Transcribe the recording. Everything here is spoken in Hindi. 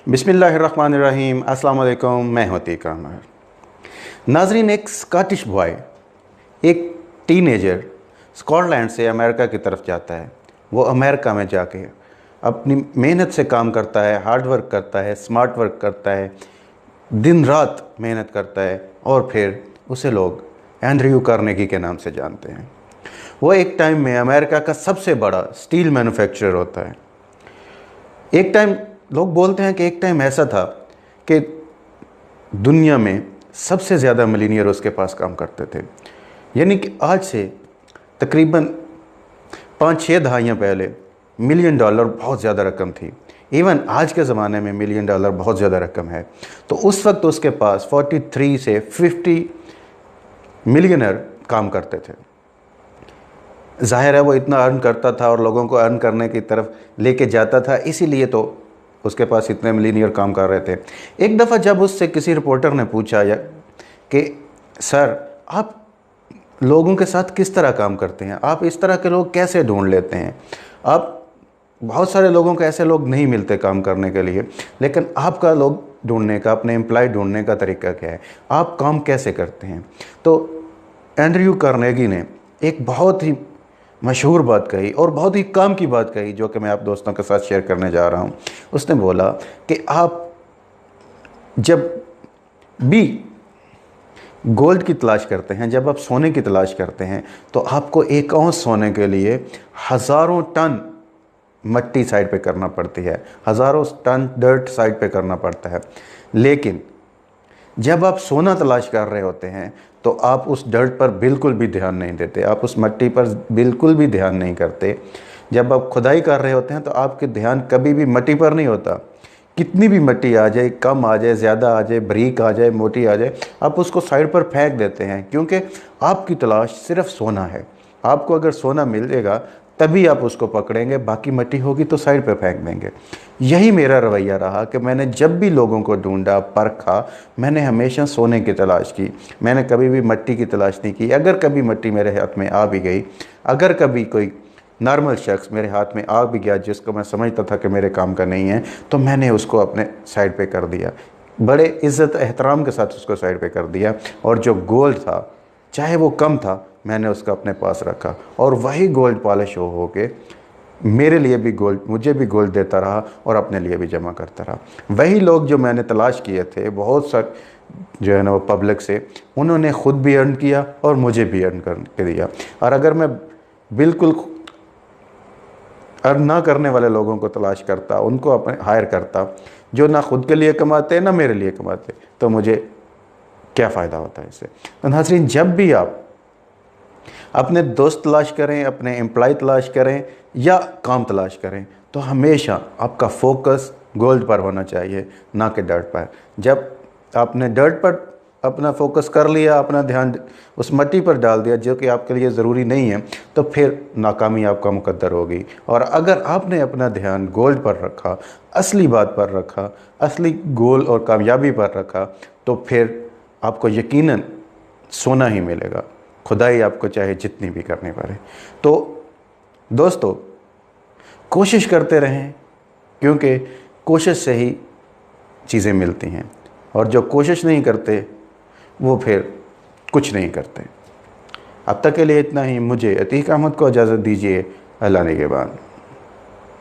बिस्मिल्लाहिर्रहमानिर्रहीम। अस्सलाम वालेकुम। मैं अतीक अहमद। नाजरीन, एक स्कॉटिश बॉय, एक टीनेजर स्कॉटलैंड से अमेरिका की तरफ जाता है। वो अमेरिका में जाके अपनी मेहनत से काम करता है, हार्ड वर्क करता है, स्मार्ट वर्क करता है, दिन रात मेहनत करता है और फिर उसे लोग एंड्रयू कार्नेगी के नाम से जानते हैं। वो एक टाइम में अमेरिका का सबसे बड़ा स्टील मैन्युफैक्चरर होता है। एक टाइम लोग बोलते हैं कि एक टाइम ऐसा था कि दुनिया में सबसे ज़्यादा मिलीनियर उसके पास काम करते थे। यानी कि आज से तकरीबन 5-6 दहाइयाँ पहले $1 मिलियन बहुत ज़्यादा रकम थी। इवन आज के ज़माने में $1 मिलियन बहुत ज़्यादा रकम है। तो उस वक्त उसके पास 43 से 50 मिलियनर काम करते थे। जाहिर है वो इतना अर्न करता था और लोगों को अर्न करने की तरफ लेके जाता था, इसीलिए तो उसके पास इतने मिलीनियर काम कर रहे थे। एक दफ़ा जब उससे किसी रिपोर्टर ने पूछा कि सर, आप लोगों के साथ किस तरह काम करते हैं, आप इस तरह के लोग कैसे ढूंढ लेते हैं, आप बहुत सारे लोगों को ऐसे लोग नहीं मिलते काम करने के लिए, लेकिन आपका लोग ढूंढने का, अपने एम्प्लॉय ढूंढने का तरीका क्या है, आप काम कैसे करते हैं। तो एंड्रयू कार्नेगी ने एक बहुत ही मशहूर बात कही और बहुत ही काम की बात कही, जो कि मैं आप दोस्तों के साथ शेयर करने जा रहा हूँ। उसने बोला कि आप जब भी गोल्ड की तलाश करते हैं, जब आप सोने की तलाश करते हैं, तो आपको एक औंस सोने के लिए हज़ारों टन मट्टी साइड पे करना पड़ती है, हज़ारों टन डर्ट साइड पे करना पड़ता है। लेकिन जब आप सोना तलाश कर रहे होते हैं तो आप उस डर्ट पर बिल्कुल भी ध्यान नहीं देते, आप उस मट्टी पर बिल्कुल भी ध्यान नहीं करते। जब आप खुदाई कर रहे होते हैं तो आपके ध्यान कभी भी मट्टी पर नहीं होता। कितनी भी मट्टी आ जाए, कम आ जाए, ज़्यादा आ जाए, बारीक आ जाए, मोटी आ जाए, आप उसको साइड पर फेंक देते हैं, क्योंकि आपकी तलाश सिर्फ सोना है। आपको अगर सोना मिलेगा तभी आप उसको पकड़ेंगे, बाकी मट्टी होगी तो साइड पे फेंक देंगे। यही मेरा रवैया रहा कि मैंने जब भी लोगों को ढूंढा, परखा, मैंने हमेशा सोने की तलाश की, मैंने कभी भी मट्टी की तलाश नहीं की। अगर कभी मट्टी मेरे हाथ में आ भी गई, अगर कभी कोई नॉर्मल शख्स मेरे हाथ में आ भी गया जिसको मैं समझता था कि मेरे काम का नहीं है, तो मैंने उसको अपने साइड पे कर दिया, बड़े इज़्ज़त एहतराम के साथ उसको साइड पे कर दिया। और जो गोल्ड था, चाहे वो कम था, मैंने उसका अपने पास रखा और वही गोल्ड पॉलिश हो के मेरे लिए भी गोल्ड, मुझे भी गोल्ड देता रहा और अपने लिए भी जमा करता रहा। वही लोग जो मैंने तलाश किए थे, बहुत सारे जो है ना वो पब्लिक से, उन्होंने ख़ुद भी अर्न किया और मुझे भी अर्न करके दिया। और अगर मैं बिल्कुल अर्न ना करने वाले लोगों को तलाश करता, उनको अपने हायर करता, जो ना खुद के लिए कमाते ना मेरे लिए कमाते, तो मुझे क्या फ़ायदा होता है इससे। तो नाज़रीन, जब भी आप अपने दोस्त तलाश करें, अपने एम्प्लॉय तलाश करें या काम तलाश करें, तो हमेशा आपका फोकस गोल्ड पर होना चाहिए, ना कि डर्ट पर। जब आपने डर्ट पर अपना फोकस कर लिया, अपना ध्यान उस मट्टी पर डाल दिया जो कि आपके लिए ज़रूरी नहीं है, तो फिर नाकामी आपका मुकद्दर होगी। और अगर आपने अपना ध्यान गोल्ड पर रखा, असली बात पर रखा, असली गोल और कामयाबी पर रखा, तो फिर आपको यकीनन सोना ही मिलेगा, खुदाई आपको चाहे जितनी भी करनी पड़े। तो दोस्तों, कोशिश करते रहें, क्योंकि कोशिश से ही चीज़ें मिलती हैं, और जो कोशिश नहीं करते वो फिर कुछ नहीं करते। अब तक के लिए इतना ही। मुझे अतीक अहमद को इजाज़त दीजिए। अल्लाह निगहबान।